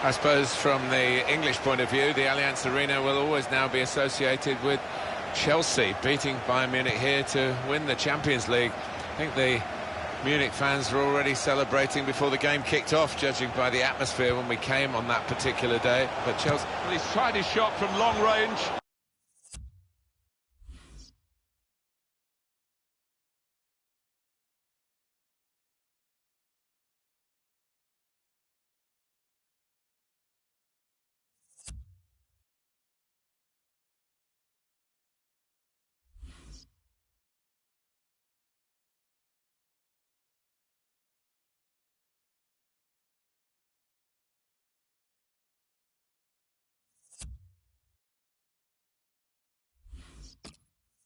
I suppose from the English point of view, the Allianz Arena will always now be associated with Chelsea beating Bayern Munich here to win the Champions League. I think the Munich fans were already celebrating before the game kicked off, judging by the atmosphere when we came on that particular day. But Chelsea... Well, he's tried his shot from long range.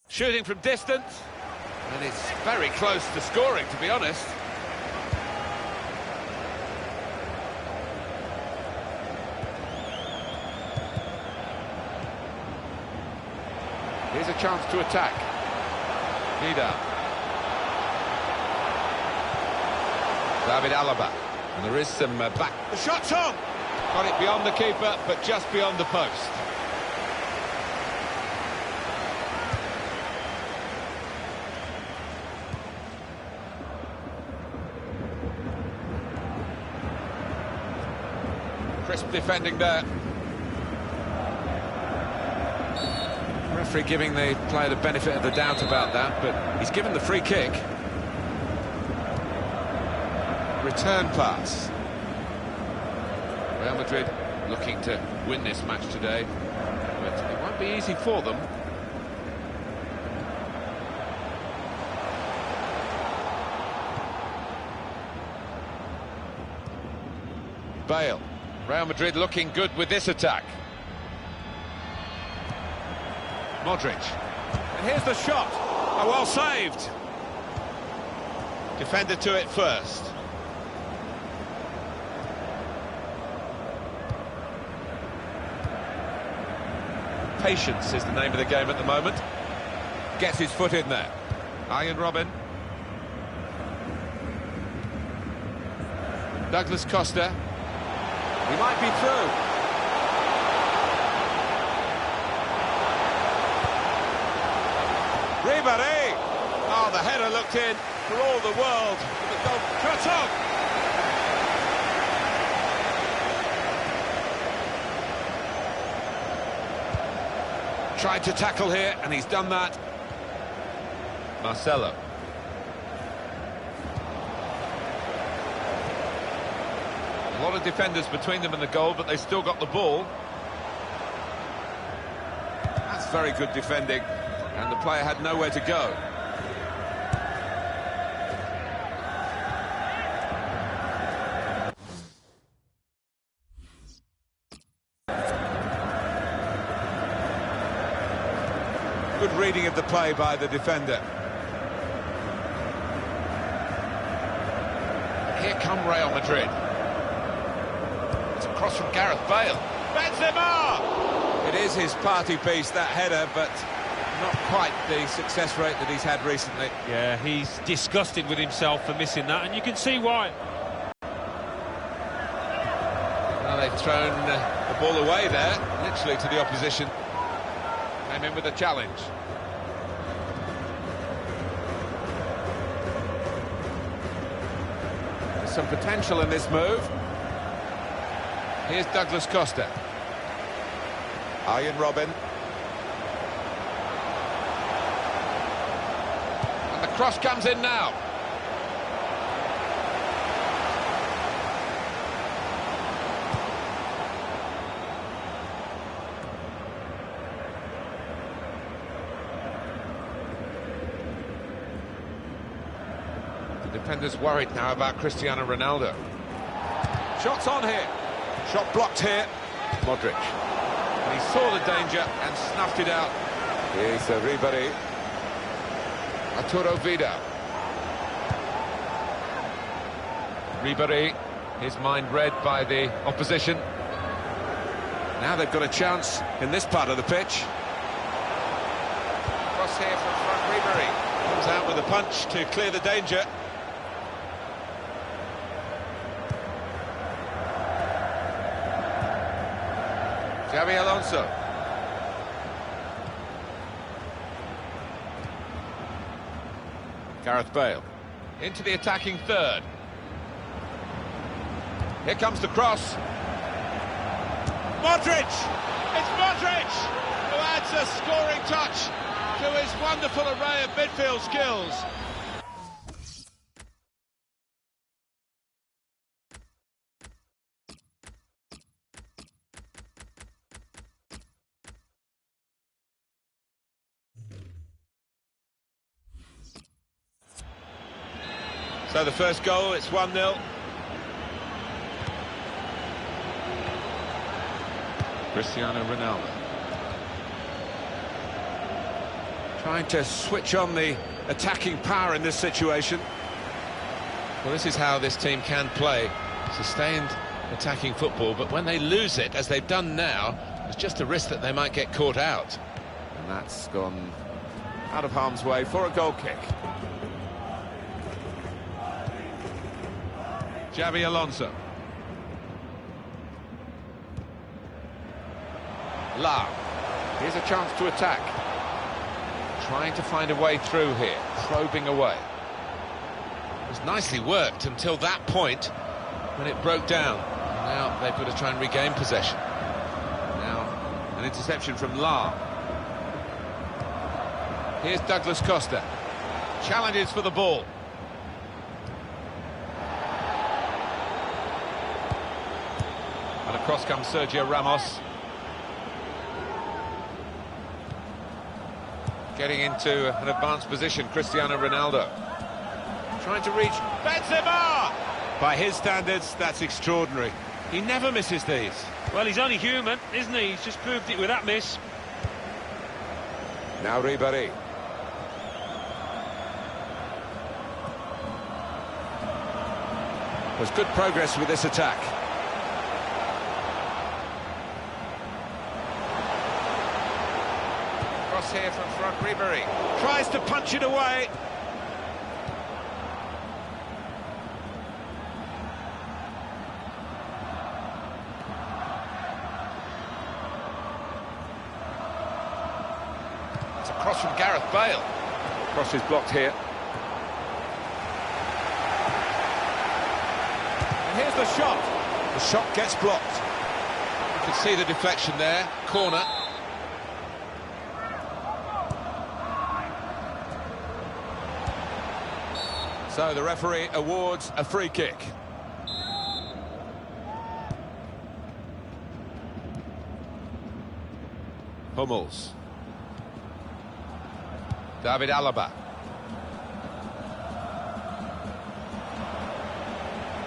Shooting from distance, and it's very close to scoring, to be honest. Here's a chance to attack. Vida. David Alaba. And there is some back. The shot's on! Got it beyond the keeper, but just beyond the post. Crisp defending there. Referee giving the player the benefit of the doubt about that, but he's given the free kick. Return pass. Real Madrid looking to win this match today, but it won't be easy for them. Bale. Real Madrid looking good with this attack. Modric. And here's the shot. Oh, well saved. Defender to it first. Patience is the name of the game at the moment. Gets his foot in there. Arjen Robben. Douglas Costa. He might be through. Ribéry! Oh, the header looked in for all the world. The goal cut off. Tried to tackle here, and he's done that. Marcelo. A lot of defenders between them and the goal, but they still got the ball. That's very good defending, and the player had nowhere to go. Good reading of the play by the defender. Here come Real Madrid. Cross from Gareth Bale. Benzema! It is his party piece, that header, but not quite the success rate that he's had recently. Yeah, he's disgusted with himself for missing that, and you can see why. Well, they've thrown the ball away there, literally to the opposition. Came in with a challenge. There's some potential in this move. Here's Douglas Costa. Arjen Robben. And the cross comes in now. The defender's worried now about Cristiano Ronaldo. Shots on here. Shot blocked here. Modric. And he saw the danger and snuffed it out. Here's Ribéry. Arturo Vidal. Ribéry. His mind read by the opposition. Now they've got a chance in this part of the pitch. Cross here from front. Ribéry comes out with a punch to clear the danger. Xabi Alonso. Gareth Bale. Into the attacking third. Here comes the cross. Modric! It's Modric who adds a scoring touch to his wonderful array of midfield skills. So the first goal, it's 1-0. Cristiano Ronaldo. Trying to switch on the attacking power in this situation. Well, this is how this team can play. Sustained attacking football, but when they lose it, as they've done now, there's just a risk that they might get caught out. And that's gone out of harm's way for a goal kick. Xabi Alonso. La. Here's a chance to attack. Trying to find a way through here, probing away. It was nicely worked until that point when it broke down. And now they've got to try and regain possession. Now, an interception from La. Here's Douglas Costa. Challenges for the ball. And across comes Sergio Ramos. Getting into an advanced position, Cristiano Ronaldo. Trying to reach Benzema! By his standards, that's extraordinary. He never misses these. Well, he's only human, isn't he? He's just proved it with that miss. Now Ribéry. There's good progress with this attack. Cross here from front, Ribéry. Tries to punch it away. It's a cross from Gareth Bale. Cross is blocked here. And here's the shot. The shot gets blocked. You can see the deflection there. Corner. So the referee awards a free kick. Hummels. David Alaba.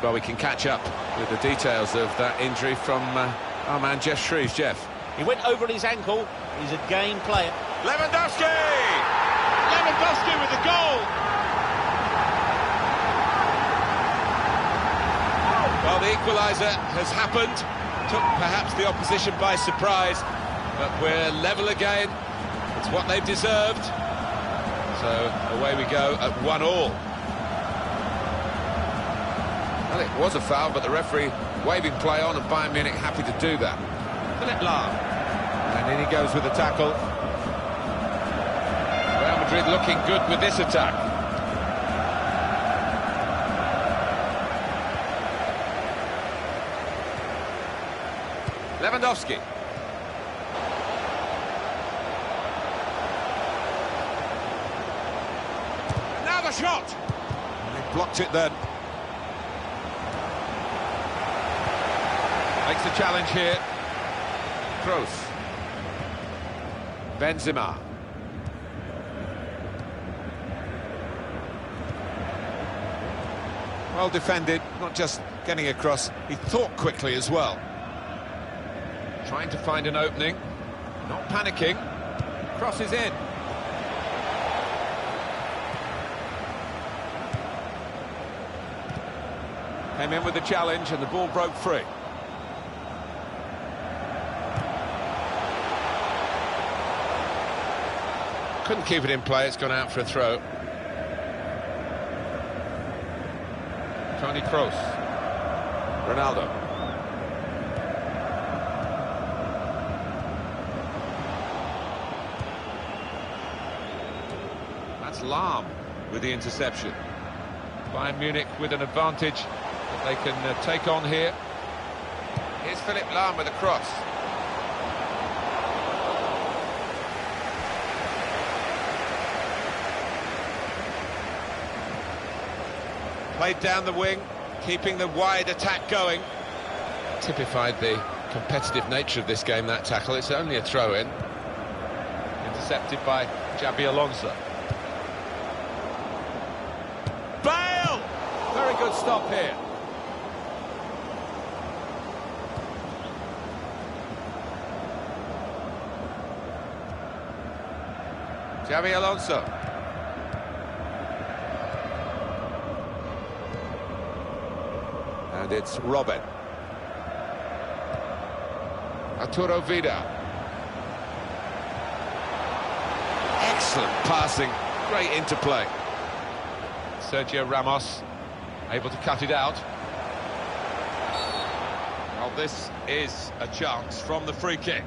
Well, we can catch up with the details of that injury from our man Jeff Shreves. Jeff. He went over on his ankle. He's a game player. Lewandowski! Lewandowski with the goal! Well, the equaliser has happened. Took perhaps the opposition by surprise, but we're level again. It's what they've deserved. So away we go at 1-1. Well, it was a foul, but the referee waving play on, and Bayern Munich happy to do that. Philipp Lahm. And in he goes with the tackle. Real Madrid looking good with this attack. Lewandowski. Now the shot! And they blocked it then. Makes the challenge here. Kroos. Benzema. Well defended, not just getting across, he thought quickly as well. Trying to find an opening, not panicking, crosses in. Came in with the challenge and the ball broke free. Couldn't keep it in play, it's gone out for a throw. Toni Kroos. Ronaldo. That's Lahm with the interception. Bayern Munich with an advantage that they can take on here. Here's Philipp Lahm with a cross. Played down the wing, keeping the wide attack going. Typified the competitive nature of this game, that tackle. It's only a throw-in. Intercepted by Xabi Alonso. Bale! Very good stop here. Xabi Alonso. And it's Robin. Arturo Vidal. Excellent passing, great interplay. Sergio Ramos able to cut it out. Well, this is a chance from the free kick.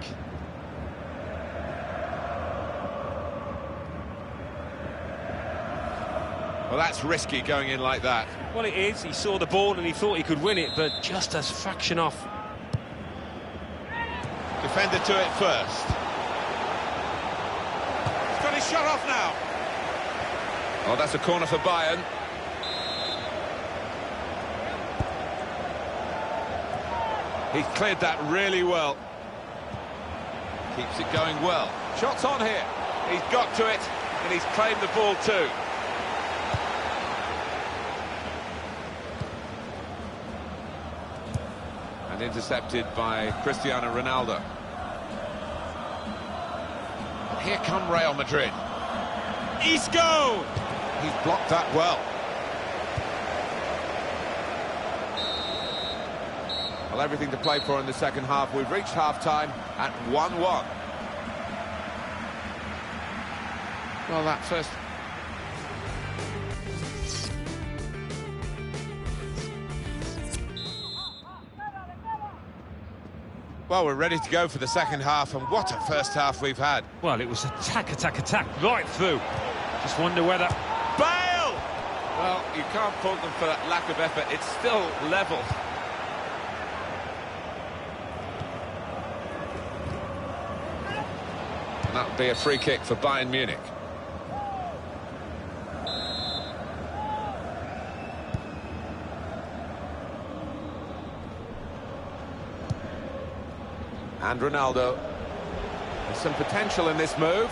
Well, that's risky going in like that. Well, it is. He saw the ball and he thought he could win it, but just a fraction off. Defender to it first. He's got his shot off now. Oh, that's a corner for Bayern. He's cleared that really well. Keeps it going well. Shots on here. He's got to it, and he's claimed the ball too. And intercepted by Cristiano Ronaldo. Here come Real Madrid. Isco! He's blocked that well. Well, everything to play for in the second half. We've reached half-time at 1-1. Well, that first... Well, we're ready to go for the second half, and what a first half we've had. Well, it was attack, attack, attack, right through. Just wonder whether... Bale! Well, you can't fault them for that lack of effort. It's still level. And that would be a free kick for Bayern Munich. And Ronaldo. There's some potential in this move.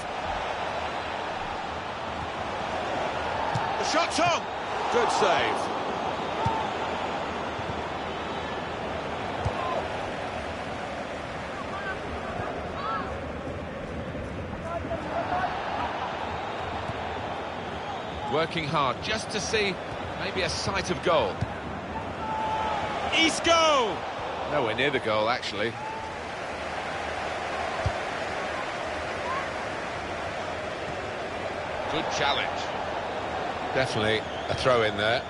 The shot's on! Good save. Working hard just to see maybe a sight of goal. Isco! Nowhere near the goal, actually. Good challenge. Definitely a throw in there.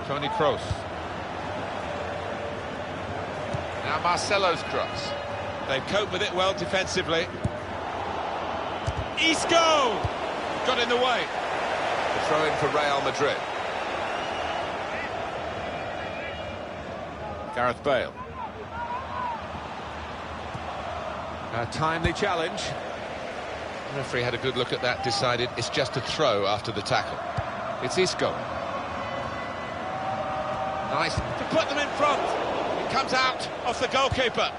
Toni Kroos. Now Marcelo's cross. They've coped with it well defensively. Isco! Got in the way. The throw in for Real Madrid. Gareth Bale. A timely challenge. The referee had a good look at that, decided it's just a throw after the tackle. It's Isco. Nice to put them in front. It comes out off the goalkeeper.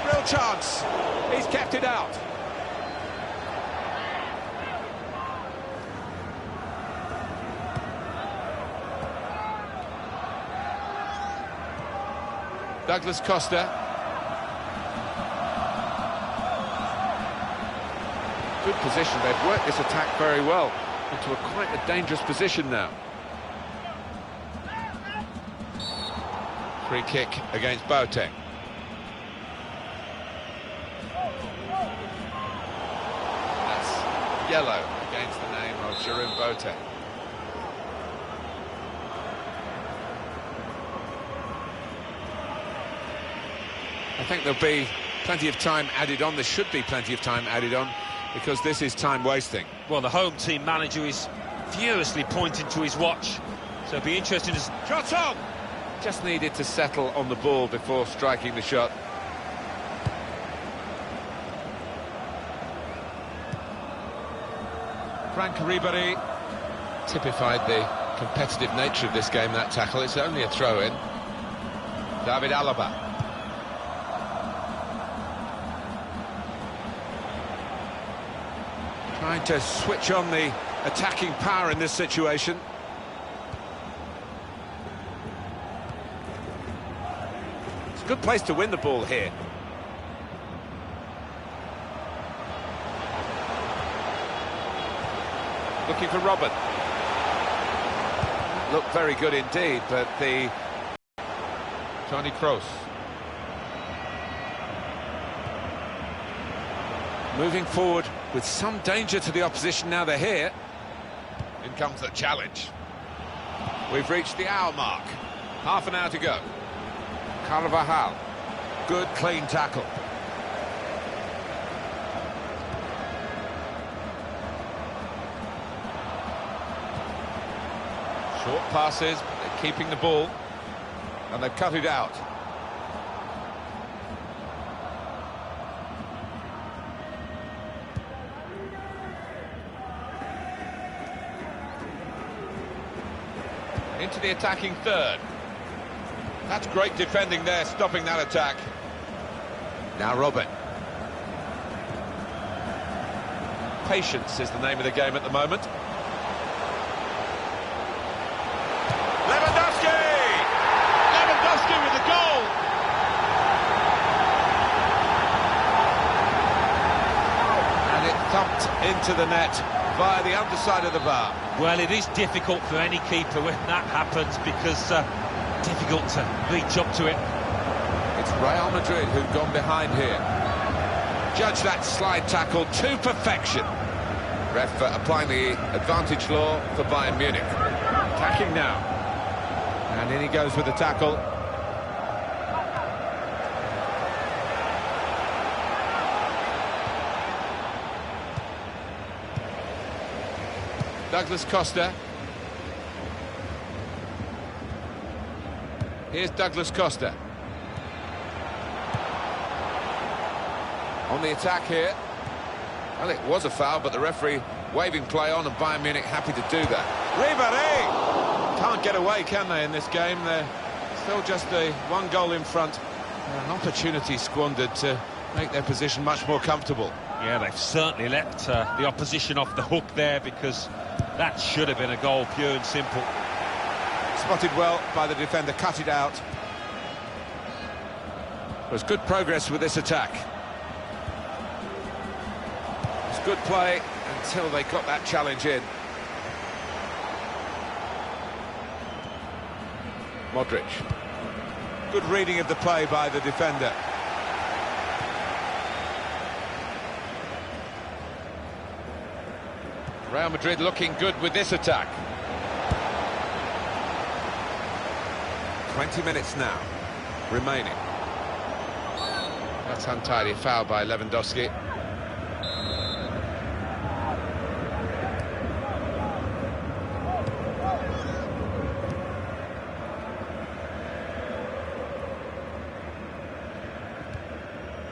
Real chance. He's kept it out. Douglas Costa. Good position. They've worked this attack very well into quite a dangerous position now. Free kick against Boateng. That's yellow against the name of Jerome Boateng. think there'll be plenty of time added on. There should be plenty of time added on, because this is time wasting. Well, the home team manager is furiously pointing to his watch, so it'll be interesting to... Shot on! Just needed to settle on the ball before striking the shot. Frank Ribéry typified the competitive nature of this game, that tackle. It's only a throw-in. David Alaba. Trying to switch on the attacking power in this situation. It's a good place to win the ball here. Looking for Robin. Looked very good indeed, but the... Toni Kroos. Moving forward with some danger to the opposition now they're here. In comes the challenge. We've reached the hour mark. Half an hour to go. Carvajal. Good, clean tackle. Short passes, but they're keeping the ball. And they've cut it out. Into the attacking third. That's great defending there, stopping that attack. Now Robin. Patience is the name of the game at the moment. Lewandowski! Lewandowski with the goal! And it thumped into the net via the underside of the bar. Well, it is difficult for any keeper when that happens, because difficult to reach up to it. It's Real Madrid who've gone behind here. Judge that slide tackle to perfection. Ref applying the advantage law for Bayern Munich. Attacking now. And in he goes with the tackle. Douglas Costa. Here's Douglas Costa. On the attack here. Well, it was a foul, but the referee waving play on, and Bayern Munich happy to do that. Ribéry! Can't get away, can they, in this game? They're still just a one goal in front. An opportunity squandered to make their position much more comfortable. Yeah, they've certainly let the opposition off the hook there, because that should have been a goal, pure and simple. Spotted well by the defender, cut it out. There's good progress with this attack. It's good play until they got that challenge in. Modric. Good reading of the play by the defender. Real Madrid looking good with this attack. 20 minutes now remaining. That's untidy, foul by Lewandowski.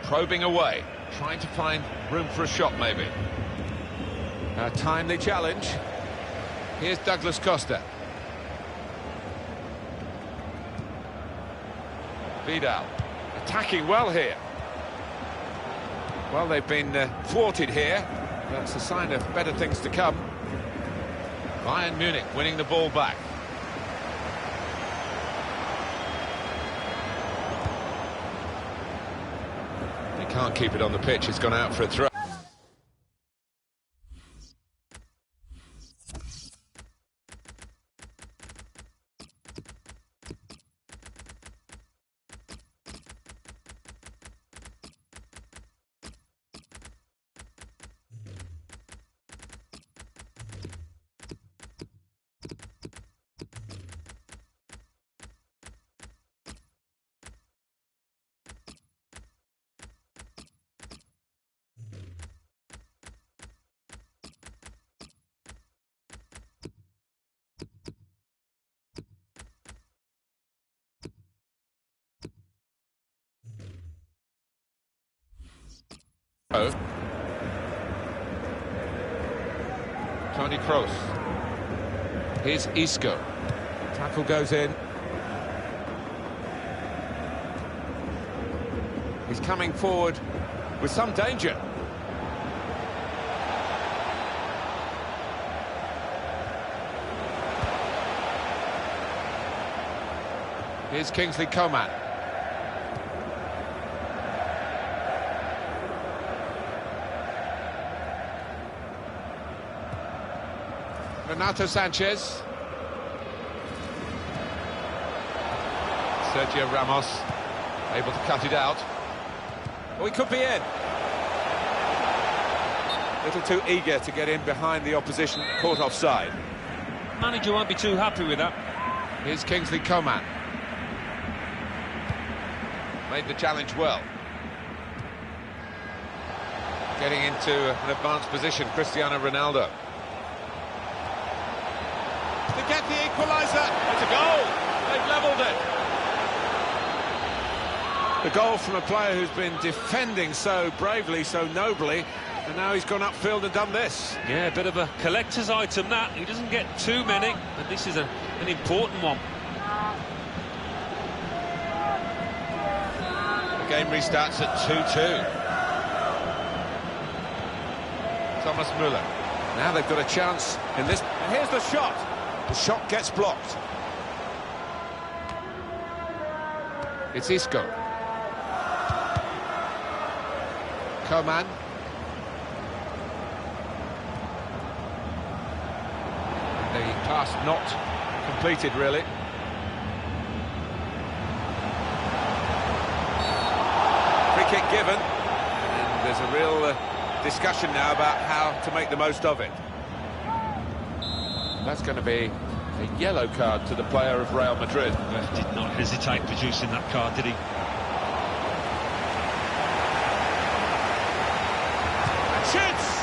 Probing away, trying to find room for a shot maybe. A timely challenge. Here's Douglas Costa. Vidal attacking well here. Well, they've been thwarted here. That's a sign of better things to come. Bayern Munich winning the ball back. They can't keep it on the pitch. It's gone out for a throw. Toni Kroos. Here's Isco. Tackle goes in. He's coming forward with some danger. Here's Kingsley Coman. Renato Sanchez. Sergio Ramos able to cut it out. Oh, he could be in. A little too eager to get in behind the opposition, caught offside. Manager won't be too happy with that. Here's Kingsley Coman. Made the challenge well. Getting into an advanced position, Cristiano Ronaldo. To get the equaliser, it's a goal. They've levelled it. The goal from a player who's been defending so bravely, so nobly, and now he's gone upfield and done this. Yeah, a bit of a collector's item that. He doesn't get too many, but this is an important one. The game restarts at 2-2. Thomas Müller. Now they've got a chance in this. And here's the shot. The shot gets blocked. It's Isco. Coman. The pass not completed, really. Free kick given. And there's a real discussion now about how to make the most of it. That's going to be a yellow card to the player of Real Madrid. Did not hesitate producing that card, did he? Shoots!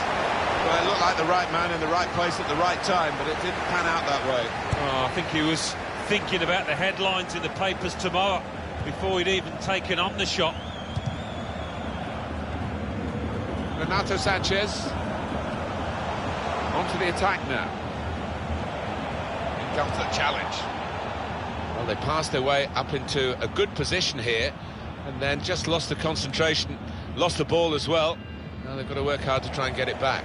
Well, it looked like the right man in the right place at the right time, but it didn't pan out that way. Oh, I think he was thinking about the headlines in the papers tomorrow before he'd even taken on the shot. Renato Sanchez. Onto the attack now. In comes the challenge. Well, they passed their way up into a good position here, and then just lost the concentration, lost the ball as well. Now they've got to work hard to try and get it back.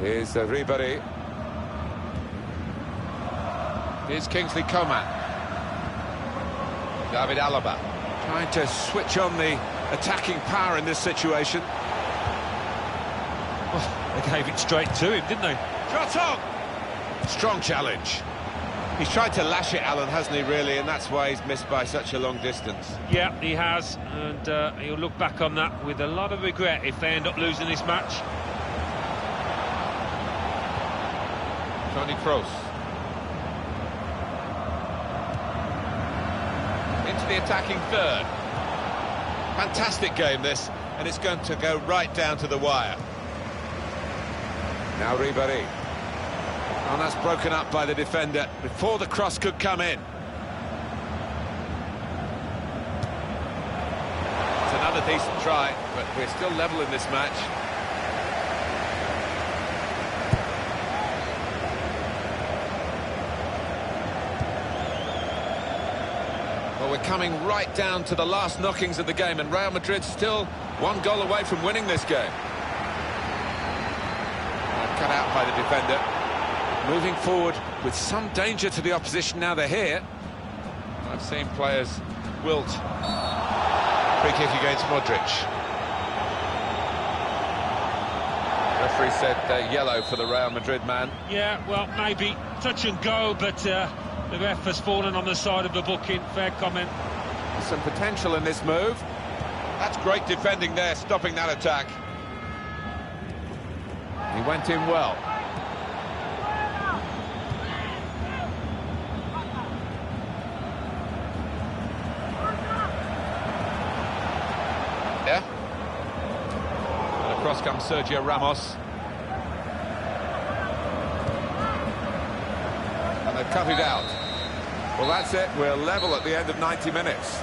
Here's Ribéry. Here's Kingsley Coman. David Alaba. Trying to switch on the attacking power in this situation. Oh, they gave it straight to him, didn't they? Shot on! Strong challenge. He's tried to lash it, Alan, hasn't he, really? And that's why he's missed by such a long distance. Yeah, he has. And he'll look back on that with a lot of regret if they end up losing this match. Toni Kroos. Into the attacking third. Fantastic game, this. And it's going to go right down to the wire. Now Ribéry. And that's broken up by the defender before the cross could come in. It's another decent try, but we're still level in this match. Well, we're coming right down to the last knockings of the game, and Real Madrid's still one goal away from winning this game. Cut out by the defender. Moving forward with some danger to the opposition now they're here. I've seen players wilt. Free kick against Modric. Referee said yellow for the Real Madrid man. Yeah, well, maybe touch and go, but the ref has fallen on the side of the booking. Fair comment. Some potential in this move. That's great defending there, stopping that attack. He went in well. Yeah. And across comes Sergio Ramos. And they've They've cut it out. Well, that's it. We're level at the end of 90 minutes.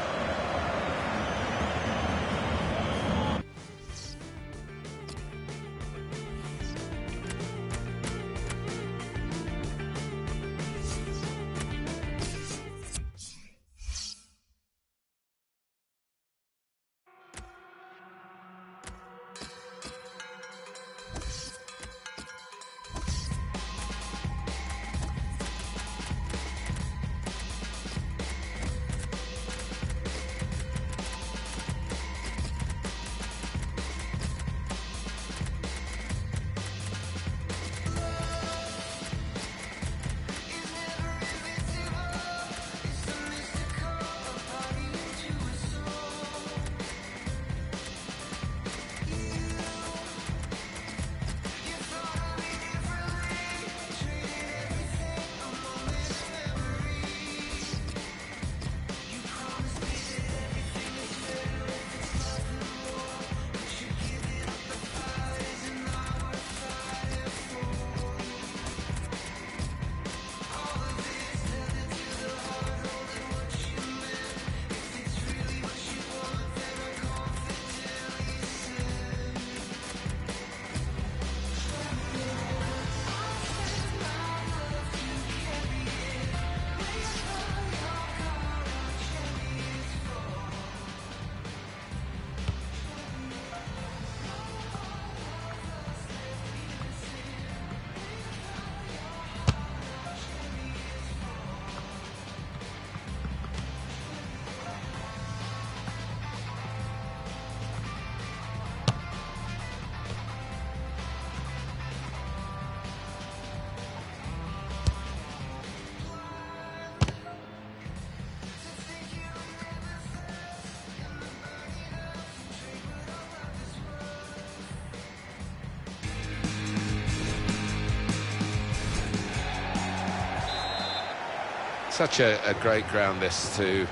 Such a great ground this to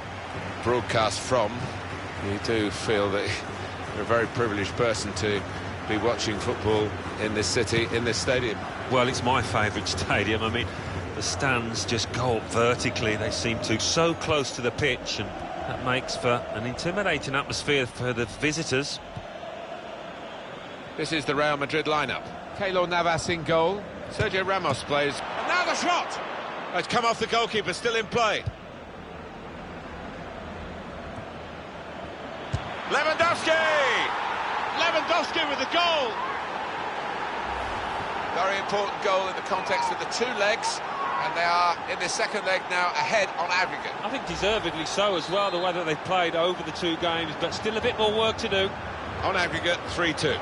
broadcast from. You do feel that you're a very privileged person to be watching football in this city, in this stadium. Well, it's my favourite stadium. I mean, the stands just go up vertically. They seem to so close to the pitch, and that makes for an intimidating atmosphere for the visitors. This is the Real Madrid lineup. Keylor Navas in goal. Sergio Ramos plays. And now the shot! Oh, it's come off the goalkeeper, still in play. Lewandowski! Lewandowski with the goal! Very important goal in the context of the two legs, and they are in the second leg now ahead on aggregate. I think deservedly so as well, the way that they've played over the two games, but still a bit more work to do. On aggregate, 3-2.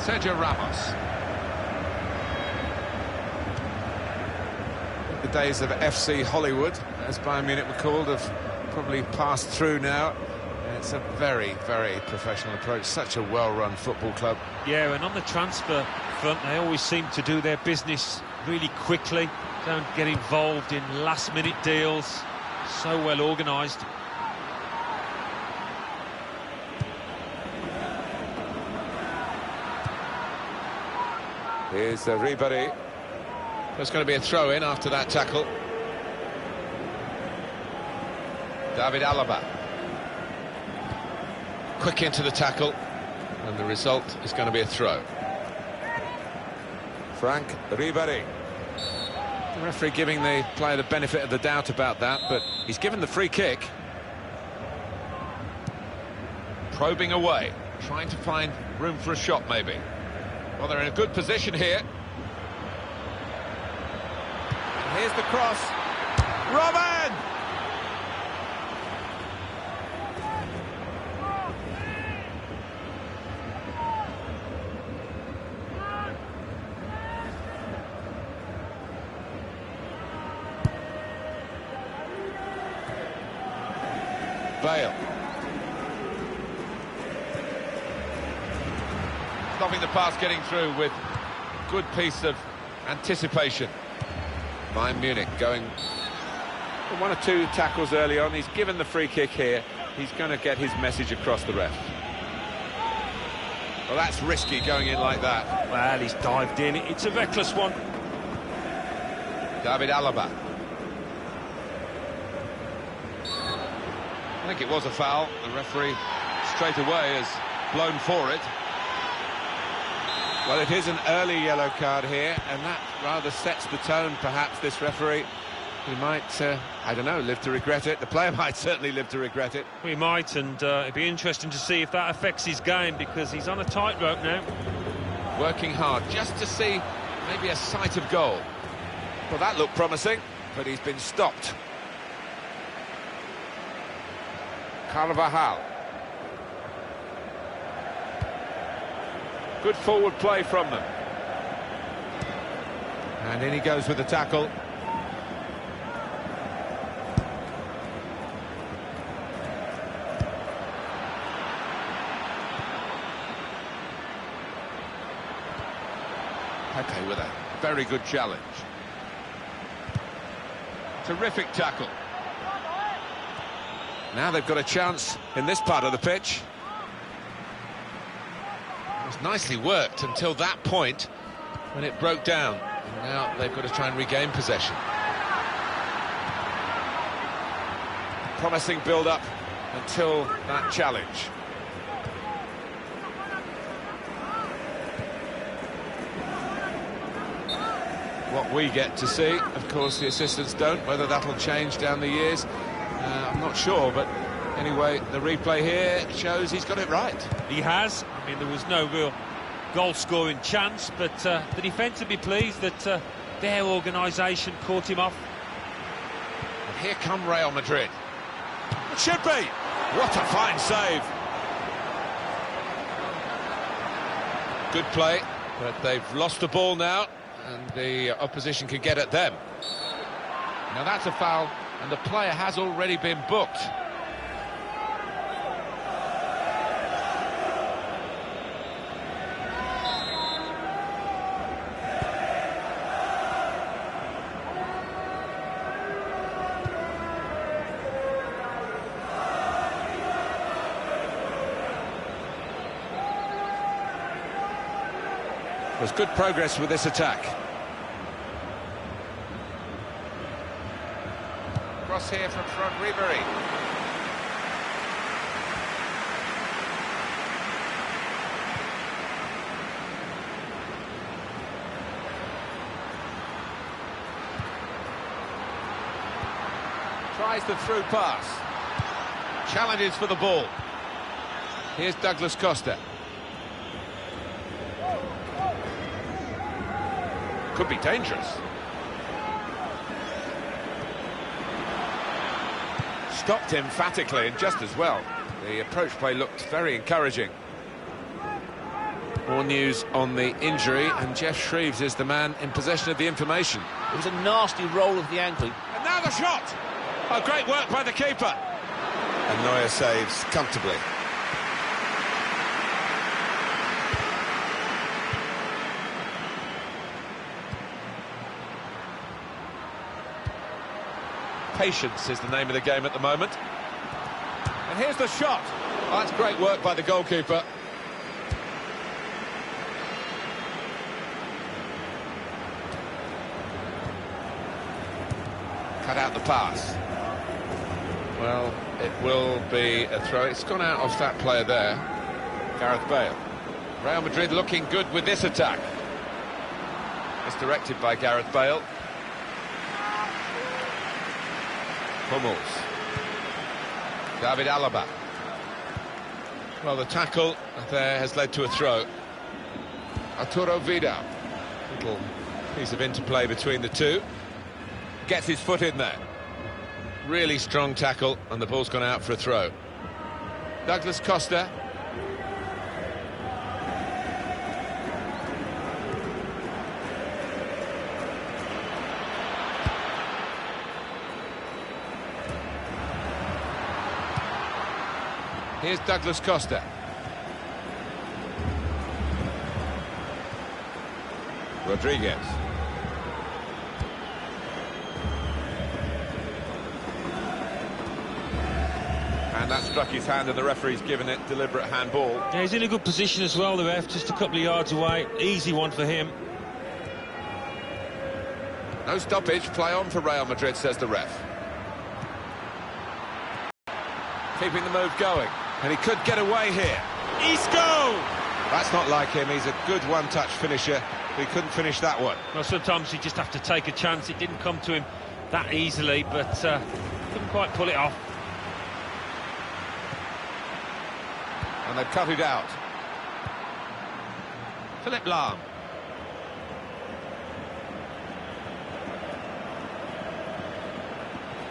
Sergio Ramos. The days of FC Hollywood, as Bayern Munich were called, have probably passed through now. It's a very, very professional approach. Such a well-run football club. Yeah, and on the transfer front, they always seem to do their business really quickly. Don't get involved in last-minute deals. So well organised. Here's Ribéry. There's going to be a throw-in after that tackle. David Alaba. Quick into the tackle, and the result is going to be a throw. Frank Ribéry. The referee giving the player the benefit of the doubt about that, but he's given the free kick. Probing away, trying to find room for a shot maybe. Well, they're in a good position here. And here's the cross. Robin! Bale. Stopping the pass getting through with a good piece of anticipation. Bayern Munich going one or two tackles early on. He's given the free kick here. He's going to get his message across the ref. Well, that's risky going in like that. Well, he's dived in. It's a reckless one. David Alaba. I think it was a foul. The referee straight away has blown for it. Well, it is an early yellow card here, and that rather sets the tone, perhaps, this referee. He might, I don't know, live to regret it. The player might certainly live to regret it. We might, and it'd be interesting to see if that affects his game, because he's on a tightrope now. Working hard just to see maybe a sight of goal. Well, that looked promising, but he's been stopped. Carvajal. Good forward play from them. And in he goes with the tackle. Pepe with a very good challenge. Terrific tackle. Now they've got a chance in this part of the pitch. It was nicely worked until that point when it broke down. And now they've got to try and regain possession. Promising build-up until that challenge. What we get to see, of course the assistants don't. Whether that'll change down the years, I'm not sure, but anyway, the replay here shows he's got it right. He has. I mean, there was no real goal-scoring chance, but the defence would be pleased that their organisation caught him off. And here come Real Madrid. It should be! What a fine save! Good play, but they've lost the ball now, and the opposition can get at them. Now that's a foul, and the player has already been booked. There's good progress with this attack. Cross here from front, Ribery. Tries the through pass. Challenges for the ball. Here's Douglas Costa. Could be dangerous. Stopped emphatically and just as well. The approach play looked very encouraging. More news on the injury, and Jeff Shreves is the man in possession of the information. It was a nasty roll of the ankle. And now the shot! Oh, great work by the keeper. And Neuer saves comfortably. Patience is the name of the game at the moment. And here's the shot. Oh, that's great work by the goalkeeper. Cut out the pass. Well, it will be a throw. It's gone out off that player there, Gareth Bale. Real Madrid looking good with this attack. It's directed by Gareth Bale. Hummels. David Alaba. Well, the tackle there has led to a throw. Arturo Vidal. Little piece of interplay between the two. Gets his foot in there. Really strong tackle, and the ball's gone out for a throw. Douglas Costa. Here's Douglas Costa. Rodriguez. And that struck his hand, and the referee's given it deliberate handball. Yeah, he's in a good position as well, the ref, just a couple of yards away. Easy one for him. No stoppage, play on for Real Madrid, says the ref. Keeping the move going, and he could get away here. Isco! That's not like him, he's a good one-touch finisher. He couldn't finish that one. Well, sometimes you just have to take a chance. It didn't come to him that easily, but couldn't quite pull it off. And they've cut it out. Philip Lahm.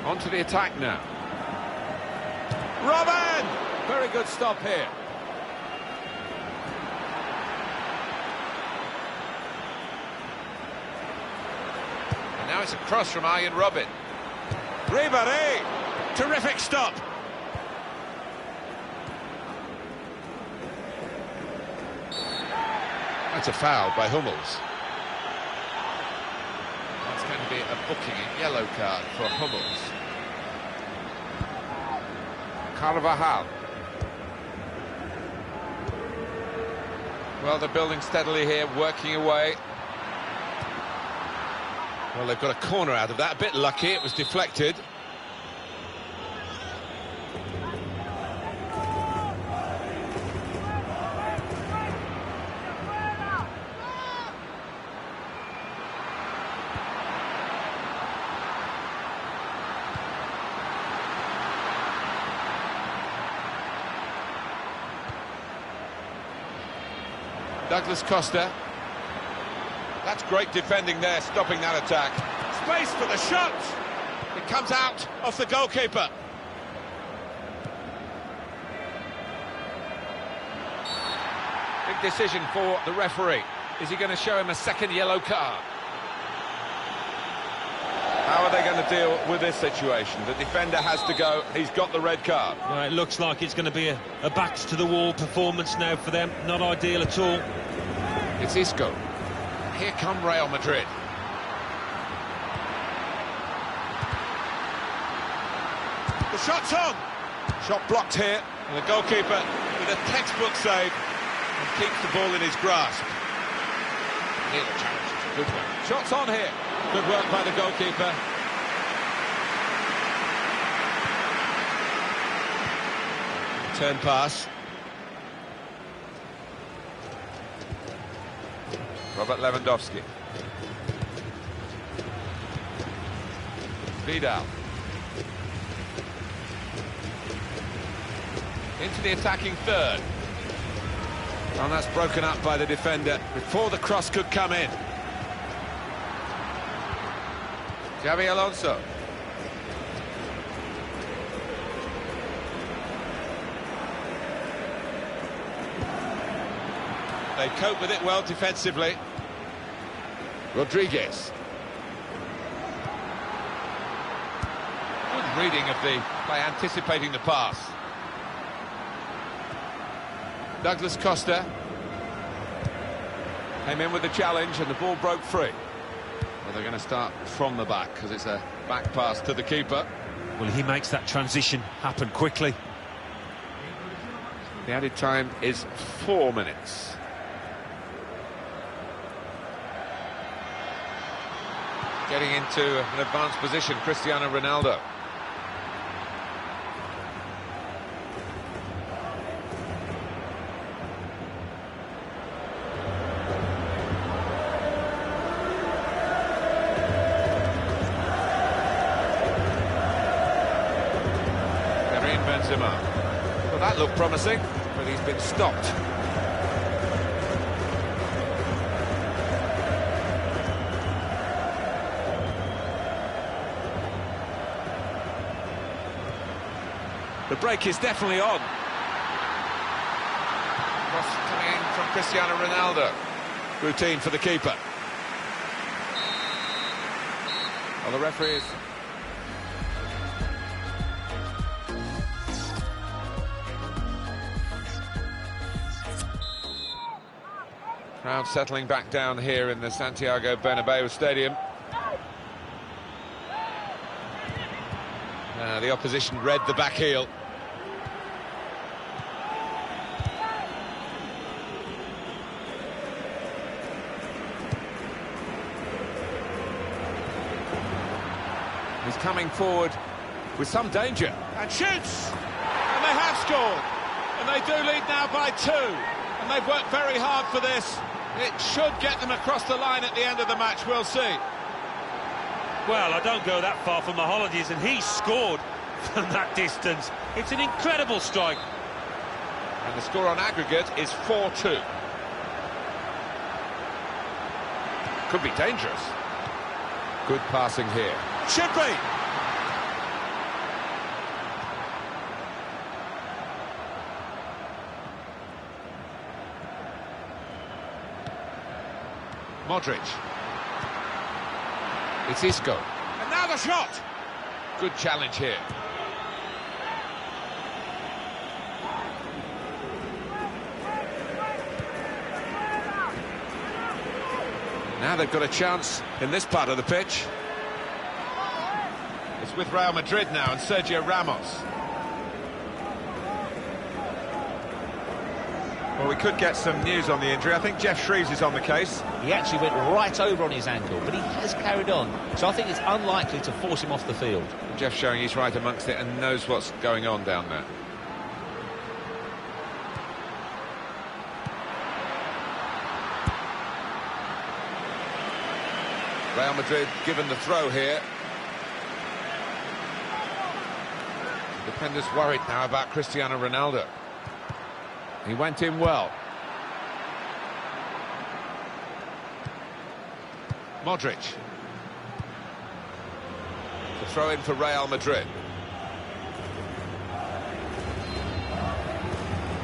On to the attack now. Robin! Very good stop here. And now it's a cross from Arjen Robben. Ribéry! Terrific stop. That's a foul by Hummels. That's going to be a booking, a yellow card for Hummels. Carvajal. Well, they're building steadily here, working away. Well, they've got a corner out of that. A bit lucky, it was deflected. Douglas Costa. That's great defending there, stopping that attack. Space for the shot! It comes out off the goalkeeper. Big decision for the referee. Is he going to show him a second yellow card? How are they going to deal with this situation? The defender has to go, he's got the red card. Well, it looks like it's going to be a backs-to-the-wall performance now for them. Not ideal at all. It's Isco. Here come Real Madrid. The shot's on! Shot blocked here, and the goalkeeper with a textbook save and keeps the ball in his grasp. Neil challenge, it's a good one. Shot's on here. Good work by the goalkeeper. Turn pass. Robert Lewandowski. Vidal. Into the attacking third. And that's broken up by the defender before the cross could come in. Xabi Alonso. They cope with it well defensively. Rodriguez. Good reading of the by anticipating the pass. Douglas Costa came in with the challenge and the ball broke free. Well, they're going to start from the back because it's a back pass to the keeper. Well, he makes that transition happen quickly. The added time is 4 minutes. Getting into an advanced position, Cristiano Ronaldo. Benzema. Well, that looked promising, but he's been stopped. The break is definitely on. Cross coming in from Cristiano Ronaldo. Routine for the keeper. Well, the referee is... Crowd settling back down here in the Santiago Bernabeu Stadium. The opposition read the back heel. He's coming forward with some danger. And shoots! And they have scored! And they do lead now by 2. And they've worked very hard for this. It should get them across the line at the end of the match, we'll see. Well, I don't go that far from the holidays, and he scored from that distance. It's an incredible strike. And the score on aggregate is 4-2. Could be dangerous. Good passing here. Should be! Modric. It's Isco. And now the shot! Good challenge here. Now they've got a chance in this part of the pitch. It's with Real Madrid now and Sergio Ramos. Well, we could get some news on the injury. I think Jeff Shreves is on the case. He actually went right over on his ankle, but he has carried on. So I think it's unlikely to force him off the field. Jeff showing he's right amongst it and knows what's going on down there. Real Madrid given the throw here. Defenders worried now about Cristiano Ronaldo. He went in well. Modric. The throw in for Real Madrid.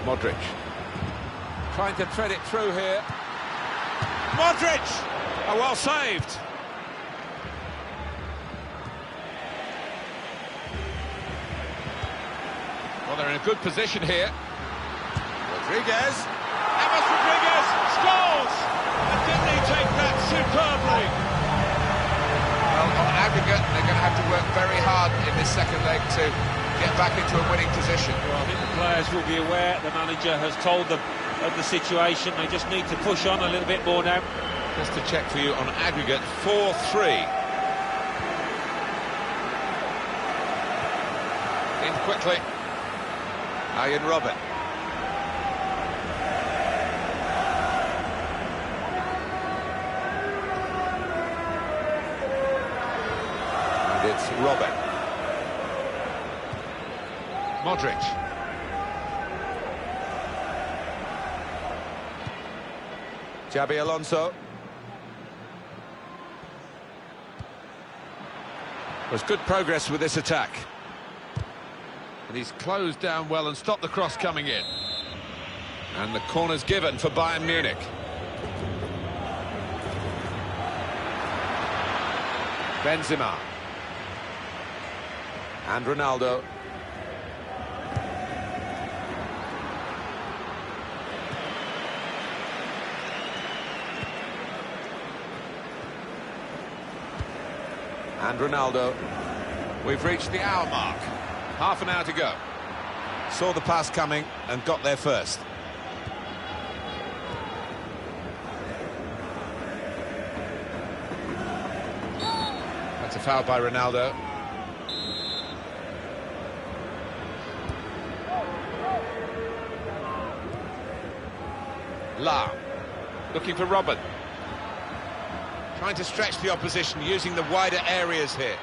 Modric. Trying to thread it through here. Modric! Oh, well saved. Well, they're in a good position here. Rodriguez. James Rodriguez scores! And didn't he take that superbly? Well, on aggregate, they're going to have to work very hard in this second leg to get back into a winning position. Well, I think the players will be aware. The manager has told them of the situation. They just need to push on a little bit more now. Just to check for you on aggregate, 4-3. In quickly. Ian Robert. And it's Robert. Modric. Xabi Alonso. There's good progress with this attack. And he's closed down well and stopped the cross coming in. And the corner's given for Bayern Munich. Benzema. And Ronaldo. And Ronaldo. We've reached the hour mark. Half an hour to go. Saw the pass coming and got there first. That's a foul by Ronaldo. La. Looking for Robin. Trying to stretch the opposition, using the wider areas here.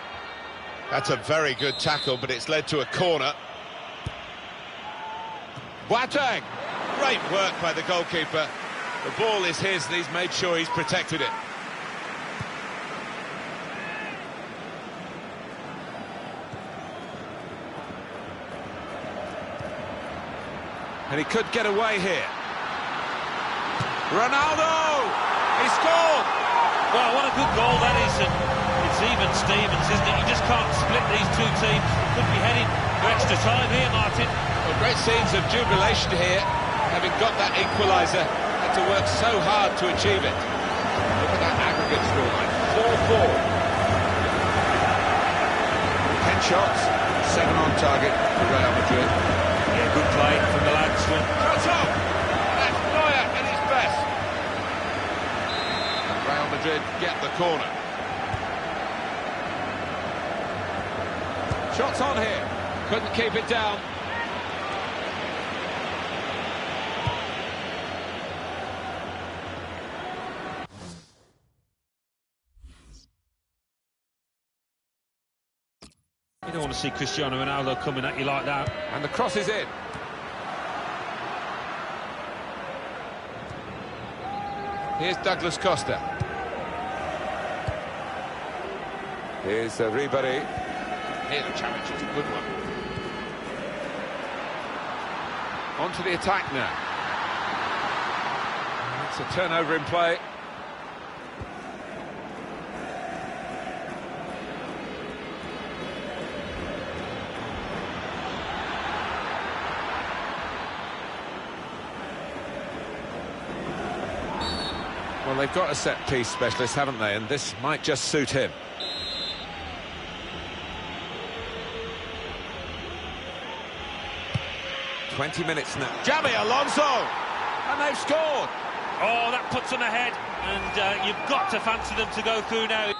That's a very good tackle, but it's led to a corner. Boateng! Great work by the goalkeeper. The ball is his, and he's made sure he's protected it. And he could get away here. Ronaldo! He scored! Well, what a good goal that is, and it's even Stevens, isn't it? You just can't split these two teams. Could be heading to extra time here, Martin. Well, great scenes of jubilation here, having got that equaliser. Had to work so hard to achieve it. Look at that aggregate scoreline, 4-4. 10 shots, 7 on target for Real Madrid. Yeah, good play from the lads. Shots up! That's Neuer at his best. And Real Madrid get the corner. Shots on here. Couldn't keep it down. You don't want to see Cristiano Ronaldo coming at you like that. And the cross is in. Here's Douglas Costa. Here's Ribéry. Here the challenge is a good one. On to the attack now. It's a turnover in play. Well, they've got a set-piece specialist, haven't they? And this might just suit him. "20 minutes now. Xabi Alonso! And they've scored! Oh, that puts them ahead, and you've got to fancy them to go through now.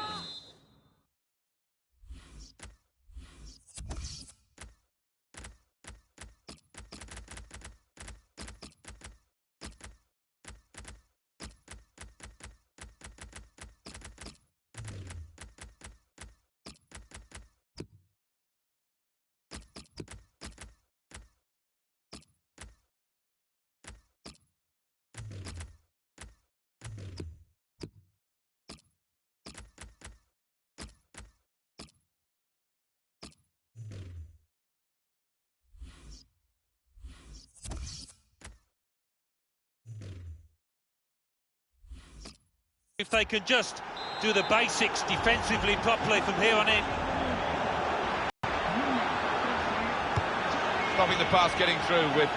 If they can just do the basics defensively properly from here on in. Stopping the pass getting through with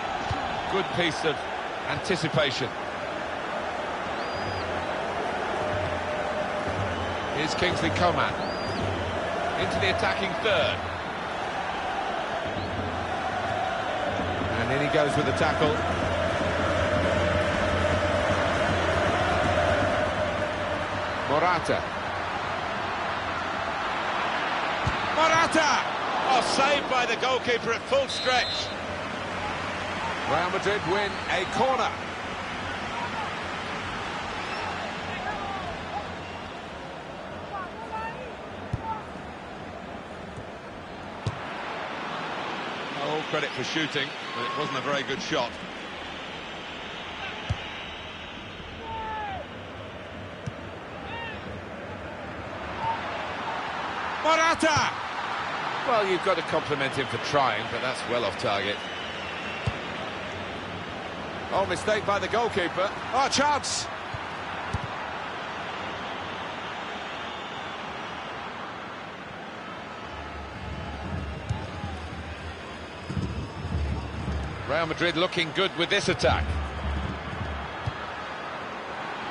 good piece of anticipation. Here's Kingsley Coman. Into the attacking third. And in he goes with the tackle. Morata. Oh, saved by the goalkeeper at full stretch. Real Madrid win a corner. All credit for shooting, but it wasn't a very good shot. Morata! Well, you've got to compliment him for trying, but that's well off target. Oh, mistake by the goalkeeper. Oh, chance! Real Madrid looking good with this attack.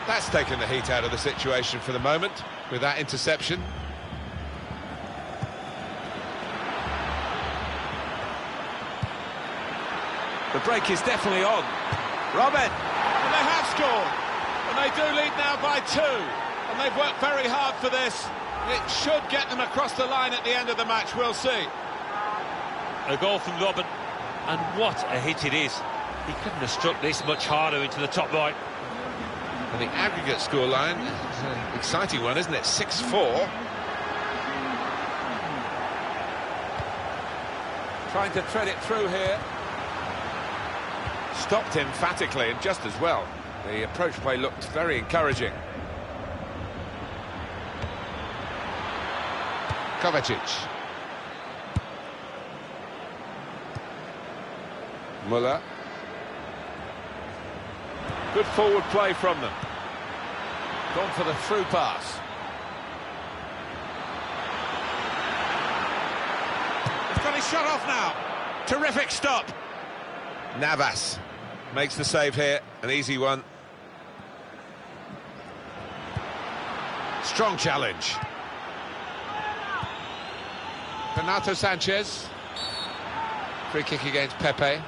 That's taken the heat out of the situation for the moment with that interception. The break is definitely on. Robin! And they have scored! And they do lead now by 2. And they've worked very hard for this. It should get them across the line at the end of the match, we'll see. A goal from Robin, and what a hit it is. He couldn't have struck this much harder into the top right. And the aggregate scoreline, exciting one, isn't it? 6-4. Trying to thread it through here. Stopped emphatically, and just as well. The approach play looked very encouraging. Kovacic. Muller. Good forward play from them. Gone for the through pass. He's got his shot off now. Terrific stop. Navas makes the save here, an easy one. Strong challenge. Renato Sanchez. Free kick against Pepe.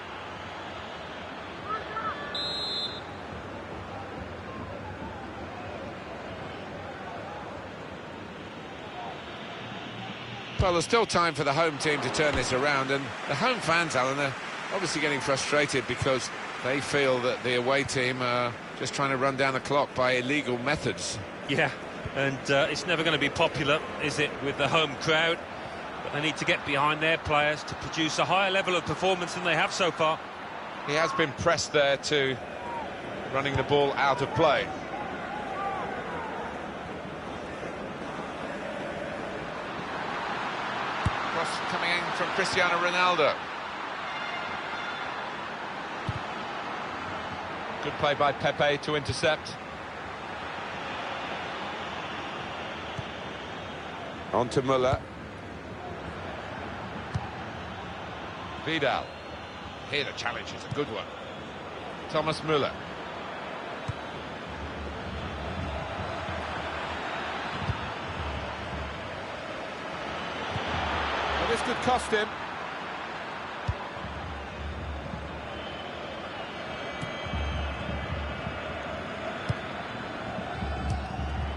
Well, there's still time for the home team to turn this around, and the home fans, Alan, are obviously getting frustrated because they feel that the away team are just trying to run down the clock by illegal methods. Yeah, and it's never going to be popular, is it, with the home crowd? But they need to get behind their players to produce a higher level of performance than they have so far. He has been pressed there to running the ball out of play. Cross coming in from Cristiano Ronaldo. Good play by Pepe to intercept. On to Müller. Vidal. Here the challenge is a good one. Thomas Müller. Well, this could cost him.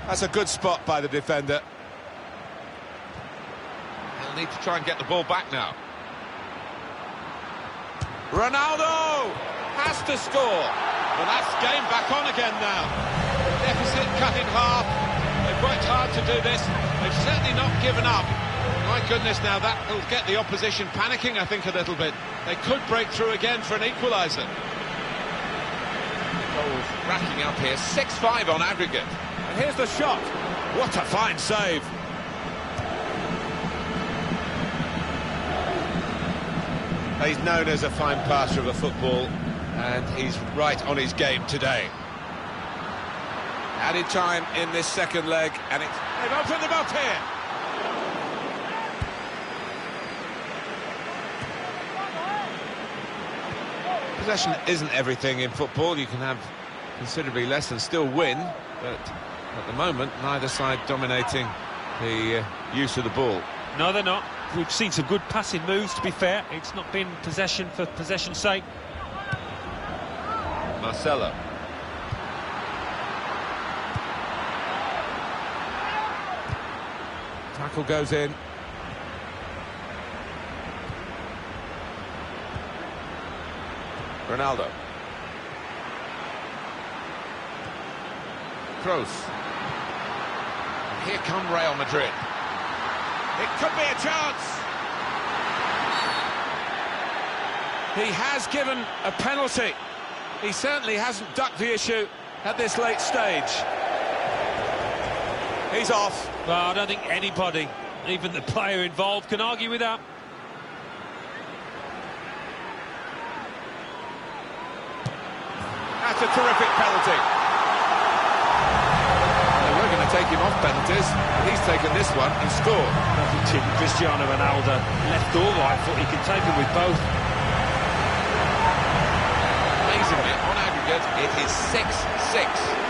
That's a good spot by the defender. He'll need to try and get the ball back now. Ronaldo has to score. Well, that's game back on again now. Deficit cut in half. They've worked hard to do this. They've certainly not given up. My goodness, now that will get the opposition panicking, I think, a little bit. They could break through again for an equaliser. Goals racking up here, 6-5 on aggregate. And here's the shot. What a fine save. He's known as a fine passer of a football, and he's right on his game today. Added time in this second leg, and They've opened them up here. Possession isn't everything in football. You can have considerably less and still win, but at the moment, neither side dominating the use of the ball. No, they're not. We've seen some good passing moves, to be fair. It's not been possession for possession's sake. Marcelo. Tackle goes in. Ronaldo. Kroos. Here come Real Madrid. It could be a chance. He has given a penalty. He certainly hasn't ducked the issue at this late stage. He's off. Well, I don't think anybody, even the player involved, can argue with that. That's a terrific penalty. They were going to take him off penalties, but he's taken this one and scored. Cristiano Ronaldo, left or right foot, he can take them with both. Amazingly, on aggregate, it is 6-6.